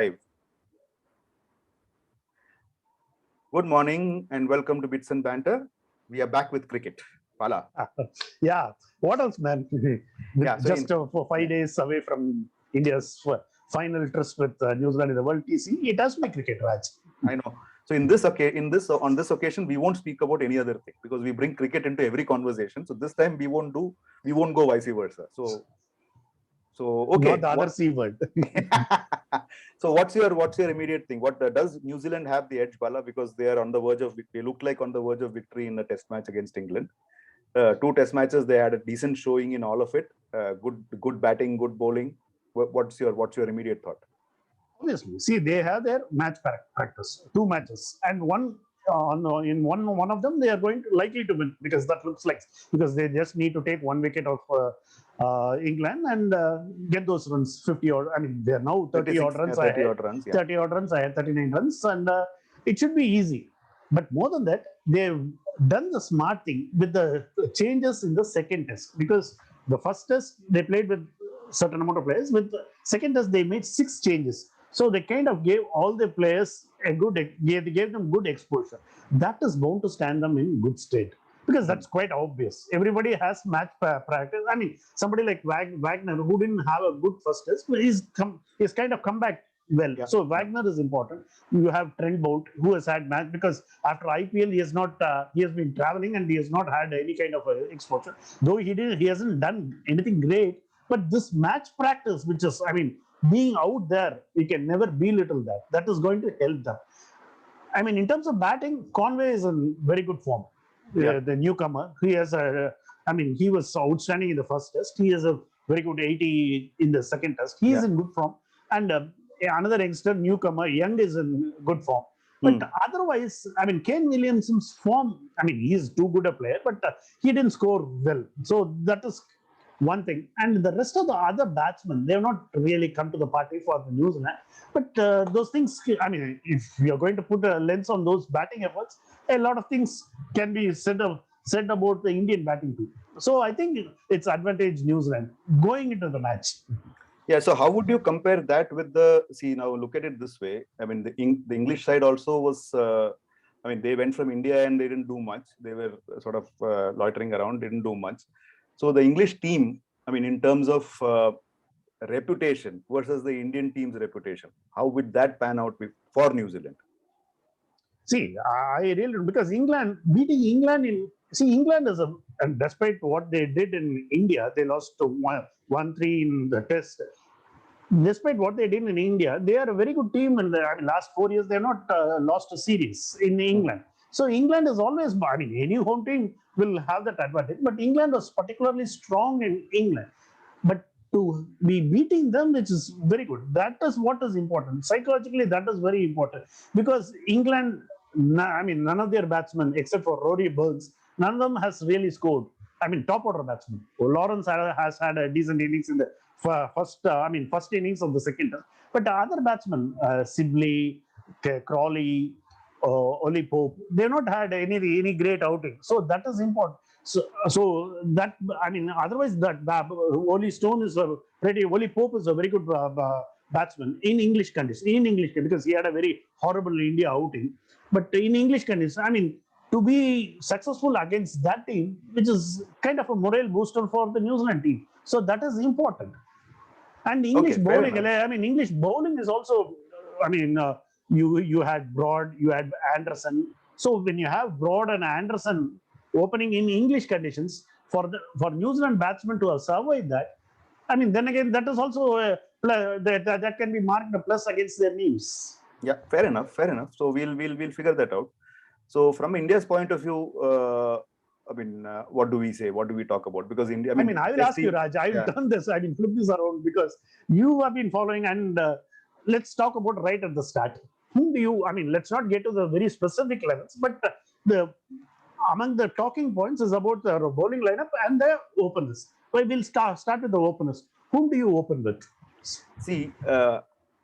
live. Good morning and welcome to Bits and Banter. We are back with cricket. Pala. Yeah, what else, man? Yeah, so Just for 5 days away from India's final tryst with New Zealand in the WTC, it has to be cricket, Raj. I know. So on this occasion, we won't speak about any other thing because we bring cricket into every conversation. So this time we won't go vice versa. So okay. Not the other C word. So what's your immediate thing? What does New Zealand have the edge, Bala? Because they are on the verge of, they look like on the verge of victory in a test match against England. 2 test matches, they had a decent showing in all of it. Good batting, good bowling. What's your immediate thought? Obviously, see, they have their match practice, 2 matches, and in one of them they are likely to win, because that looks like, because they just need to take 1 wicket of England and get those runs, 50 odd. I mean, they are now 30 odd runs ahead, 30 odd runs ahead, 39 runs, and it should be easy. But more than that, they've done the smart thing with the changes in the second test, because the first test they played with certain amount of players. With the second test, they made 6 changes. So they kind of gave all the players gave them good exposure. That is bound to stand them in good state, because that's quite obvious. Everybody has match practice. I mean, somebody like Wagner, who didn't have a good first test, he's kind of come back well. Yeah. So Wagner is important. You have Trent Boult, who has had match, because after IPL he has been traveling and he has not had any kind of exposure. Though he hasn't done anything great, but this match practice, which is, I mean, being out there, you can never belittle that. That is going to help them. I mean, in terms of batting, Conway is in very good form. Yeah. The newcomer, he was outstanding in the first test. He has a very good 80 in the second test. He is in good form. And another youngster, newcomer, Young, is in good form. But otherwise, I mean, Kane Williamson's form, I mean, he is too good a player, but he didn't score well. So that is one thing. And the rest of the other batsmen, they have not really come to the party for the New Zealand. But those things, I mean, if you're going to put a lens on those batting efforts, a lot of things can be said about the Indian batting team. So I think it's advantage New Zealand going into the match. Yeah, so how would you compare that with now look at it this way. I mean, the English side also was, they went from India and they didn't do much. They were sort of loitering around, didn't do much. So the English team, I mean, in terms of reputation versus the Indian team's reputation, how would that pan out for New Zealand? See, I really, because beating England England is and despite what they did in India, they lost to 1-3 in the test. Despite what they did in India, they are a very good team. In the last 4 years, they have not lost a series in England. So England is always, I mean, any home team will have that advantage. But England was particularly strong in England. But to be beating them, which is very good. That is what is important. Psychologically, that is very important. Because England, I mean, none of their batsmen, except for Rory Burns, none of them has really scored. I mean, top order batsmen. Lawrence has had a decent innings in the first innings of the second test. But the other batsmen, Sibley, Crawley, Oli Pope, they've not had any great outing. So that is important. So that, I mean, otherwise that Oli Pope is a very good batsman in English conditions, because he had a very horrible India outing. But in English conditions, I mean, to be successful against that team, which is kind of a morale booster for the New Zealand team. So that is important. And English bowling, I mean, English bowling is also, I mean, you had Broad, you had Anderson. So when you have Broad and Anderson opening in English conditions, for New Zealand batsmen to have survived that, I mean, then again, that is also that can be marked a plus against their names. Yeah, fair enough. So we'll figure that out. So from India's point of view, what do we say? What do we talk about? Because India, I will ask you, Raj. I've done this. I mean, flip this around, because you have been following, and let's talk about right at the start. Whom do you? I mean, let's not get to the very specific levels, but among the talking points is about the bowling lineup and the openers. Well, we'll start with the openers. Whom do you open with? See,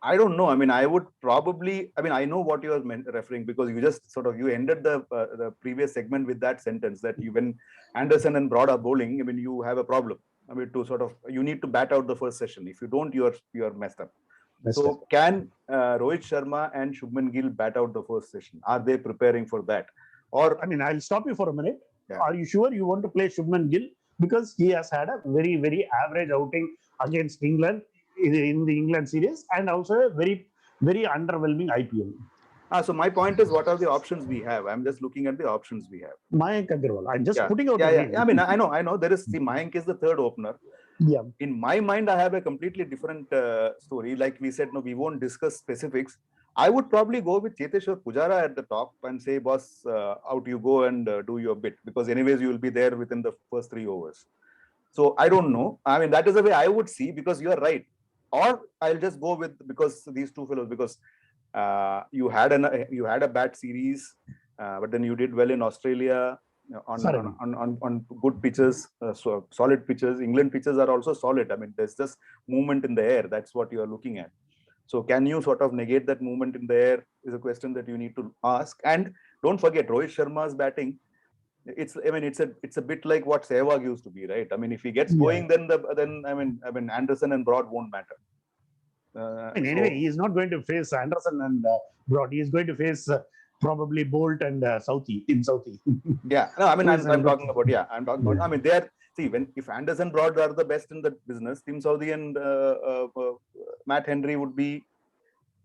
I don't know. I mean, I would probably, I know what you are referring, because you just you ended the previous segment with that sentence that when Anderson and Broad are bowling, I mean, you have a problem. I mean, you need to bat out the first session. If you don't, you're messed up. So can Rohit Sharma and Shubman Gill bat out the first session? Are they preparing for that? Or I mean, I'll stop you for a minute. Yeah. Are you sure you want to play Shubman Gill? Because he has had a very, very average outing against England in the England series, and also a very, very underwhelming IPL. So my point is, what are the options we have? I'm just looking at the options we have. Mayank Agarwal. I'm just putting out a name. I mean, I know. There is, see, Mayank is the third opener. Yeah. In my mind, I have a completely different story. Like we said, no, we won't discuss specifics. I would probably go with Cheteshwar Pujara at the top and say, boss, out you go and do your bit, because anyways you will be there within the first 3 overs. So I don't know. I mean, that is the way I would see, because you are right. Or I'll just go with, because these two fellows, because you had a bad series, but then you did well in Australia on good pitches, so solid pitches. England pitches are also solid. I mean, there's just movement in the air. That's what you are looking at. So can you sort of negate that movement in the air is a question that you need to ask. And don't forget, Rohit Sharma's batting. It's a bit like what Sehwag used to be, right? I mean, if he gets going, then Anderson and Broad won't matter. Anyway, he is not going to face Anderson and Broad. He is going to face probably Bolt and Southey. Yeah, no, I mean, I'm talking about. I mean, they're, see, if Anderson Broad are the best in the business, Tim Southey and Matt Henry would be,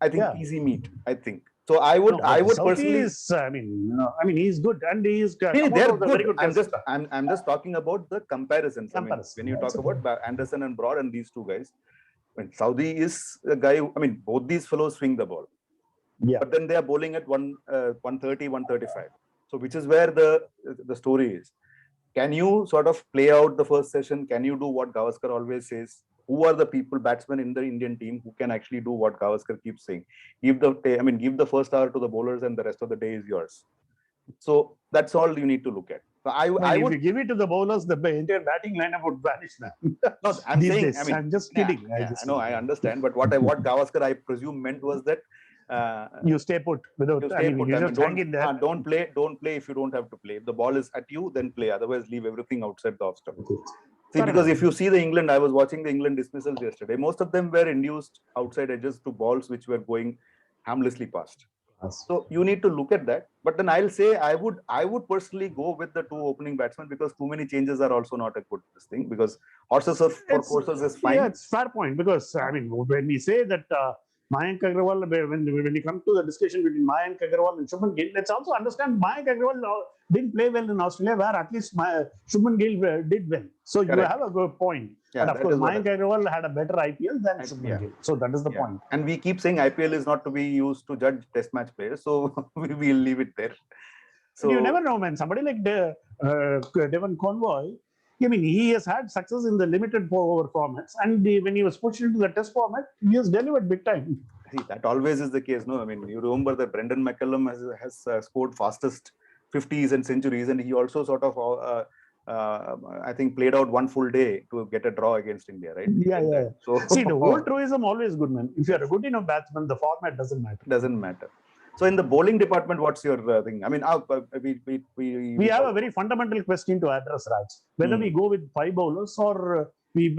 I think, easy meat. I think. So I would personally. Is, I mean, he's good and he's. They're good. Very good. I'm just talking about the comparisons. I mean, when you talk about Anderson and Broad and these two guys, when Southey is a guy. I mean, both these fellows swing the ball. Yeah. But then they are bowling at 130, 135. So which is where the story is. Can you sort of play out the first session? Can you do what Gavaskar always says? Who are the batsmen in the Indian team who can actually do what Gavaskar keeps saying? Give the first hour to the bowlers and the rest of the day is yours. So that's all you need to look at. So if you give it to the bowlers, the entire batting lineup would vanish now. No, I'm saying, I'm just kidding. I understand. But what Gavaskar, I presume, meant was that you stay put without. Don't play if you don't have to play. If the ball is at you, then play. Otherwise, leave everything outside the off stump. See, because if you see the England, I was watching the England dismissals yesterday. Most of them were induced outside edges to balls which were going harmlessly past. So you need to look at that. But then I'll say I would personally go with the two opening batsmen, because too many changes are also not a good thing. Because horses for courses is fine. Yeah, it's fair point. Because I mean, when we say that. Mayank Agarwal, when you come to the discussion between Mayank Agarwal and Shubman Gill, let's also understand Mayank Agarwal didn't play well in Australia, where at least Shubman Gill did well. So Correct. You have a good point. Yeah, and of course, Mayank Agarwal had a better IPL than Shubman Gill. So that is the point. And we keep saying IPL is not to be used to judge test match players. So we will leave it there. So you never know, man. Somebody like Devon Convoy, I mean, he has had success in the limited over formats, and when he was pushed into the test format, he has delivered big time. See, that always is the case, no? I mean, you remember that Brendan McCullum has scored fastest 50s and centuries, and he also sort of, I think, played out one full day to get a draw against India, right? Yeah. So see, the whole truism always good, man. If you are a good enough batsman, the format doesn't matter. Doesn't matter. So in the bowling department, what's your thing? I mean, we have a very fundamental question to address, Raj. Whether we go with 5 bowlers or we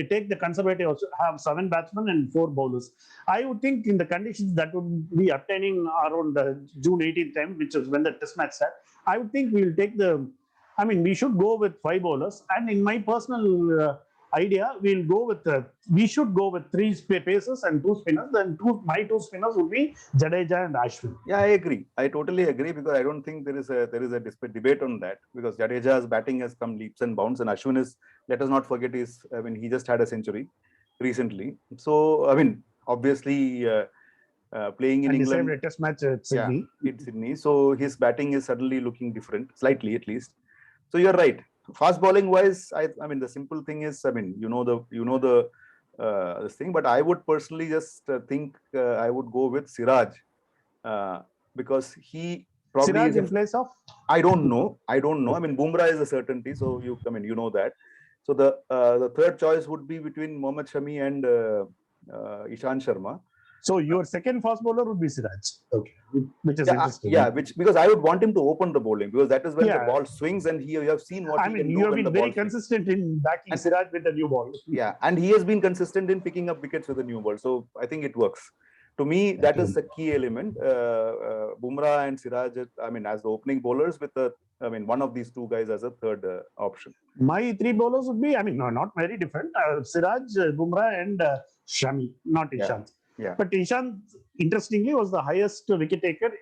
take the conservative, have 7 batsmen and 4 bowlers. I would think in the conditions that would be obtaining around June 18th time, which is when the test match starts, I would think we will take we should go with 5 bowlers. And in my personal idea, we should go with 3 pacers and 2 spinners. Then my 2 spinners would be Jadeja and Ashwin. Yeah, I agree. I totally agree, because I don't think there is a debate on that, because Jadeja's batting has come leaps and bounds, and Ashwin is, let us not forget, he just had a century recently. So I mean, obviously playing in England, he saved a test match at Sydney. Yeah, in Sydney. So his batting is suddenly looking different, slightly at least. So you're right. Fast bowling wise, I mean, the simple thing is, I mean, this thing, but I would personally just think I would go with Siraj, because he probably Siraj in place of? I don't know. I mean, Bumrah is a certainty, so you know that. So the third choice would be between Mohammed Shami and Ishant Sharma. So your second fast bowler would be Siraj. Okay, which is interesting. Because I would want him to open the bowling, because that is when the Yeah. ball swings, and you have seen what he can do you have when the been very ball swings. consistent in backing Siraj with the new ball. Yeah, and he has been consistent in picking up wickets with the new ball. So I think it works. To me, that is the key element. Bumrah and Siraj, I mean, as the opening bowlers, with one of these two guys as a third option. My three bowlers would be, not very different. Siraj, Bumrah, and Shami, not Ishant. Yeah. But Ishant, interestingly, was the highest wicket taker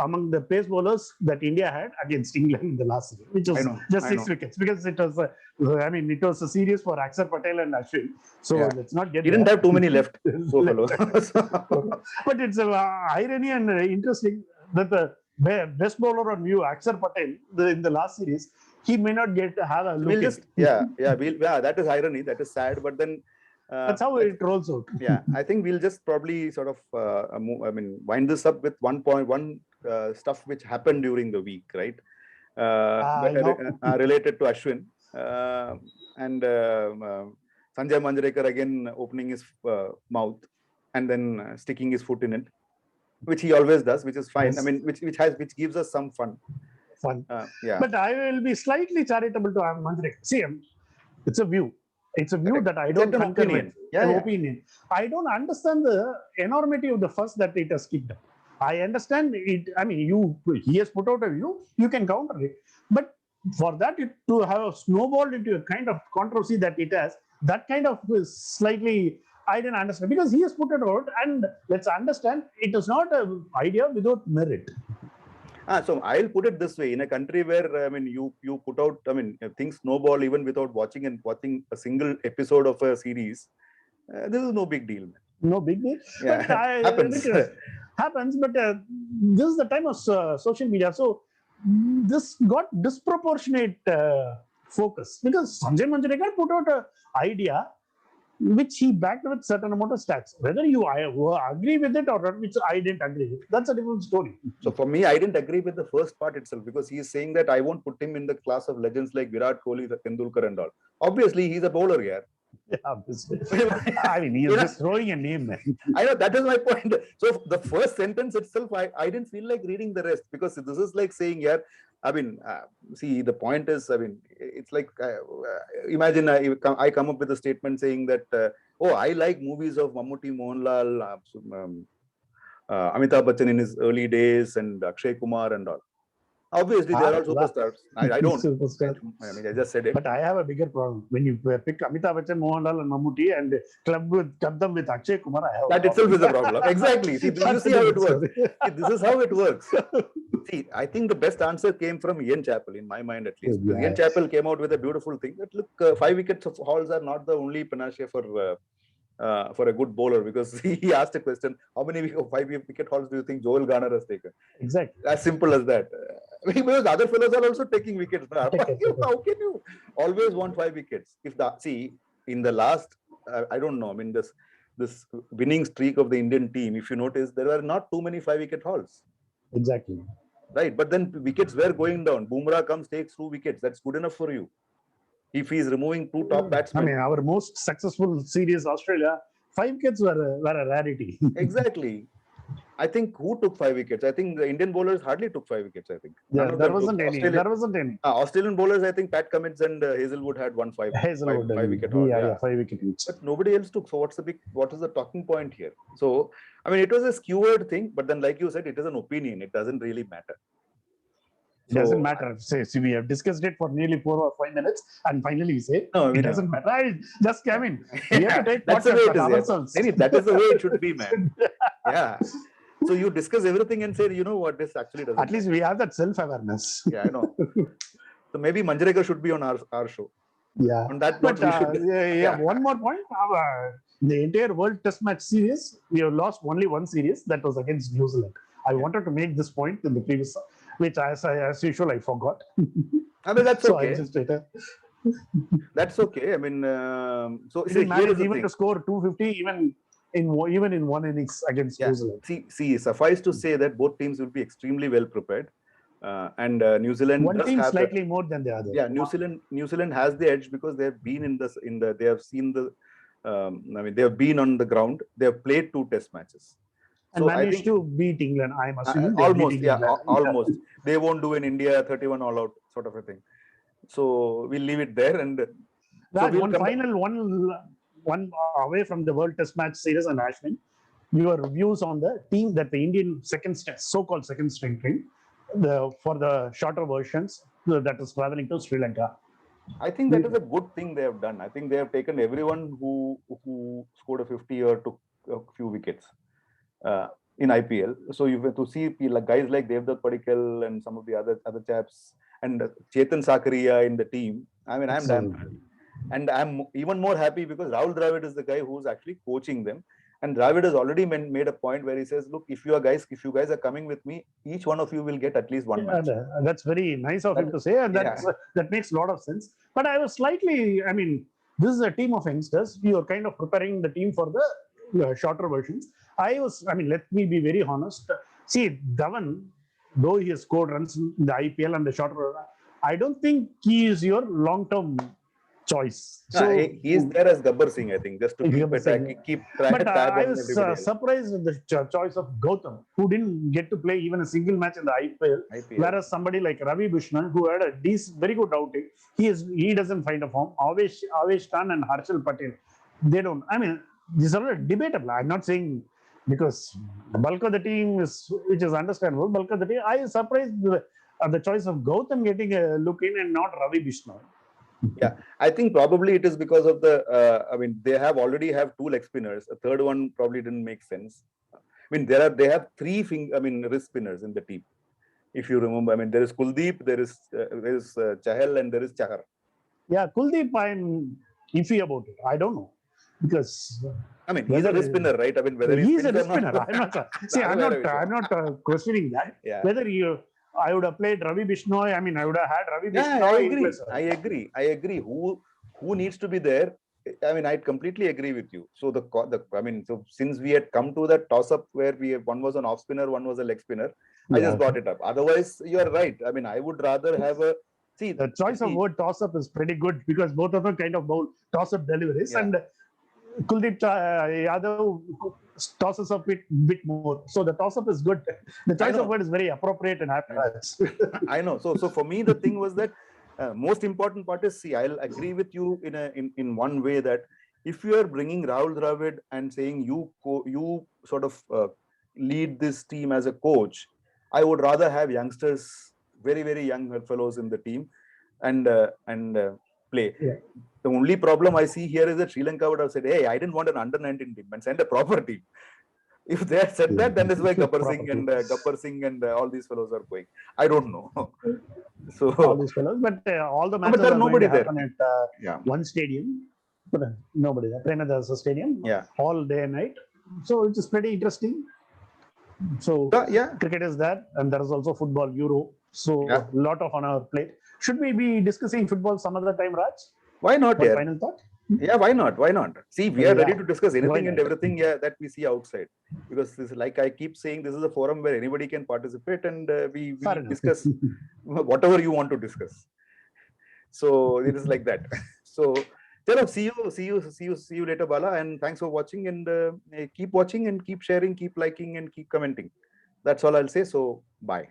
among the pace bowlers that India had against England in the last series, which was just 6 wickets, because it was, it was a series for Akshar Patel and Ashwin. So let's not get. He didn't have too many left. But it's irony and interesting that the best bowler on view, Akshar Patel, in the last series, he may not have a look. That is irony. That is sad. But then that's how it rolls out. I think we'll just probably sort of wind this up with one stuff which happened during the week, right? Related to Ashwin and Sanjay Manjrekar again opening his mouth and then sticking his foot in it, which he always does, which is fine. Yes. Which gives us some fun. But I will be slightly charitable to Manjrekar. See, it's a view. It's a view that I don't concur with. Opinion. I don't understand the enormity of the fuss that it has kicked up. I understand it. I mean, he has put out a view. You can counter it, but for that to have snowballed into a kind of controversy that it has, that kind of slightly, I didn't understand, because he has put it out, and let's understand it is not an idea without merit. So I'll put it this way: in a country where you put out, things snowball even without watching a single episode of a series, this is no big deal. No big deal. Yeah, happens. Happens, but this is the time of social media, so this got disproportionate focus, because Sanjay Manjrekar put out an idea which he backed with certain amount of stats. Whether you agree with it or not, which I didn't agree with, that's a different story. So for me, I didn't agree with the first part itself, because he is saying that I won't put him in the class of legends like Virat Kohli, Tendulkar and all. Obviously, he's a bowler here. Yeah, obviously. I mean, he's just throwing a name, man. I know, that is my point. So the first sentence itself, I didn't feel like reading the rest, because this is like saying here, see, the point is, it's like, imagine I come up with a statement saying that, I like movies of Mammootty, Mohanlal, Amitabh Bachchan in his early days, and Akshay Kumar and all. Obviously, they are all superstars. I don't. Superstar. I just said it. But I have a bigger problem. When you pick Amitabh Bachchan, Mohanlal and Mammootty and club them with Akshay Kumar, I have that itself is a problem. Exactly. See, you see how it works. This is how it works. See, I think the best answer came from Ian Chappell, in my mind at least. Yes. Ian Chappell came out with a beautiful thing that, look, 5 wickets of hauls are not the only panacea for a good bowler, because he asked a question: how many 5 wicket hauls do you think Joel Garner has taken? Exactly. As simple as that. Because other fellows are also taking wickets. How can you always want 5 wickets? In the last, I don't know. This winning streak of the Indian team, if you notice, there were not too many 5 wicket hauls. Exactly. Right, but then wickets were going down. Bumrah comes, takes 2 wickets. That's good enough for you. If he's removing 2 top batsmen. Our most successful series, Australia, 5 wickets were a rarity. Exactly. I think who took 5 wickets? I think the Indian bowlers hardly took 5 wickets, I think. Yeah, there wasn't any. Australian bowlers, I think Pat Cummins and Hazelwood had 5 wicket haul. Yeah, 5 wicket each. But nobody else took. So what is the talking point here? So, it was a skewered thing, but then like you said, it is an opinion. It doesn't really matter. It doesn't matter. See, we have discussed it for nearly 4 or 5 minutes, and finally we say it doesn't matter. We have to take that's the way it is. ourselves. That is the way it should be, man. Yeah. So you discuss everything and say, you know what, this actually doesn't. At least we have that self-awareness. Yeah, I know. So maybe Manjrekar should be on our show. Yeah. On that note, we should. One more point. The entire World Test Match series, we have lost only one series, that was against New Zealand. I wanted to make this point in the previous, which as usual I forgot. That's okay. So that's okay. So it managed even to score 250 even in one innings against New Zealand. See, suffice to say that both teams will be extremely well prepared, and New Zealand. One team slightly more than the other. Yeah, New Zealand has the edge because they have been they have seen the I mean, they have been on the ground. They have played 2 test matches. And So I managed think to beat England. I'm assuming they're almost, beating yeah, England. almost. They won't do in India 31 all out sort of a thing. So we'll leave it there. And so Raj, we'll one come back. final one away from the World Test Match series, and Ashwin, your views on the team that the Indian so-called second string team, for the shorter versions that is traveling to Sri Lanka. I think that is a good thing they have done. I think they have taken everyone who scored a 50 or took a few wickets in IPL. So you have to see like guys like Devdutt Padikkal and some of the other chaps, and Chetan Sakaria in the team. I mean, I'm damn happy. And I'm even more happy because Rahul Dravid is the guy who's actually coaching them. And Dravid has already made a point where he says, look, if you guys are coming with me, each one of you will get at least one match. That's very nice of him to say, and that makes a lot of sense. But I was slightly, I mean, this is a team of youngsters. You are kind of preparing the team for the shorter versions. Let me be very honest. See, Dhawan, though he has scored runs in the IPL and the shorter, I don't think he is your long-term choice. So he is there as Gabbar Singh, I think, just to keep track. But I was surprised with the choice of Gautam, who didn't get to play even a single match in the IPL. Whereas somebody like Ravi Bishna, who had a very good outing, he doesn't find a form. Avesh Khan and Harshal Patel, they don't. I mean, these are debatable. I'm not saying because bulk of the team which is understandable. Bulk of the team, I was surprised the choice of Gautam getting a look in and not Ravi Bishna. Yeah, I think probably it is because of the. I mean, they already have 2 leg spinners. A third one probably didn't make sense. I mean, they have 3 wrist spinners in the team. If you remember, I mean, there is Kuldeep, there is Chahal, and there is Chahar. Yeah, Kuldeep, I'm iffy about it. I don't know because I mean, he's a wrist spinner, right? I mean, whether he's a wrist spinner, I'm not questioning that. Yeah. Whether I would have played Ravi Bishnoi. I mean, I would have had Ravi Bishnoi. Yeah, I agree. Who needs to be there? I mean, I completely agree with you. So so since we had come to that toss-up where one was an off spinner, one was a leg spinner, I just brought it up. Otherwise, you are right. I mean, I would rather have the choice of word toss-up is pretty good because both of them kind of bowl toss-up deliveries, and Kuldeep Yadav tosses up a bit more. So the toss-up is good. The choice of word is very appropriate and apt. I know. So for me, the thing was that most important part is, I'll agree with you in one way that if you are bringing Rahul Dravid and saying you sort of lead this team as a coach, I would rather have youngsters, very, very young fellows in the team and play. Yeah. The only problem I see here is that Sri Lanka would have said, hey, I didn't want an under-19 team and send a proper team. If they had said that, then this is why Gabbar Singh and all these fellows are going. I don't know. So all these fellows, but all the matches are nobody going to happen at one stadium. But nobody there. Prenada's stadium. All day and night. So it is pretty interesting. So cricket is that, and there is also football Euro. So a lot of on our plate. Should we be discussing football some other time, Raj? Why not? Final thought? Yeah, why not? Why not? See, we are ready to discuss anything and everything that we see outside. Because this, like I keep saying, this is a forum where anybody can participate and we discuss whatever you want to discuss. So it is like that. So see you later, Bala, and thanks for watching, and keep watching and keep sharing, keep liking and keep commenting. That's all I'll say. So bye.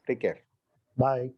Take care. Bye.